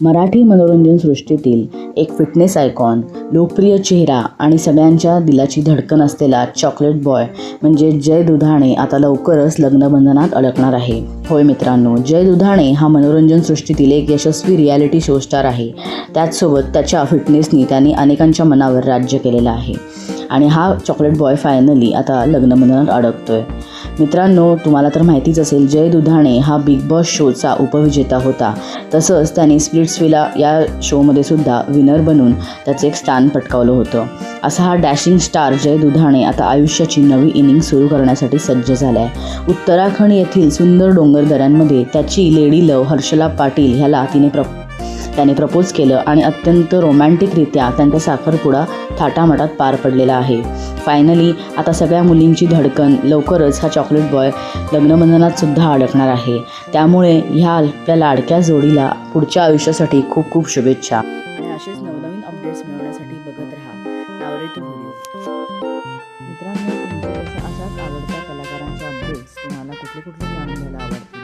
मराठी मनोरंजन सृष्टीतील एक फिटनेस आयकॉन, लोकप्रिय चेहरा आणि सगळ्यांच्या दिलाची धडकन असलेला चॉकलेट बॉय म्हणजे जय दुधाणे आता लवकरच लग्नबंधनात अडकणार आहे. होय मित्रांनो, जय दुधाणे हा मनोरंजन सृष्टीतील एक यशस्वी रियालिटी शो स्टार आहे. त्याचसोबत त्याच्या फिटनेसनी त्यांनी अनेकांच्या मनावर राज्य केलेलं आहे आणि हा चॉकलेट बॉय फायनली आता लग्नबंधनात अडकतोय. मित्रांनो, तुम्हाला तर माहितीच असेल, जय दुधाणे हा बिग बॉस शोचा उपविजेता होता. तसंच त्याने स्प्लिट्सविला या शोमध्ये सुद्धा विनर बनून त्याचं एक स्थान पटकावलं होतं. असा हा डॅशिंग स्टार जय दुधाणे आता आयुष्याची नवी इनिंग सुरू करण्यासाठी सज्ज झाला आहे. उत्तराखंड येथील सुंदर डोंगरदऱ्यांमध्ये त्याची लेडी लव हर्षला पाटील ह्याला त्याने प्रपोज केलं आणि अत्यंत रोमॅन्टिकरित्या त्यांचा साखरपुडा थाटामाटात पार पडलेला आहे. फायनली आता सगळ्या मुलींची धडकन लवकरच हा चॉकलेट बॉय लग्नबंधनात सुद्धा अडकणार आहे. त्यामुळे ह्या आपल्या लाडक्या जोडीला पुढच्या आयुष्यासाठी खूप खूप शुभेच्छा. आणि असेच नवनवीन अपडेट्स मिळवण्यासाठी बघत राहा नावरेटू व्हिडिओ. मित्रांनो, तुमच्या अशाच आवडत्या कलाकारांचे अपडेट्स तुम्हाला कुठले जाणून घ्यायला आवडतात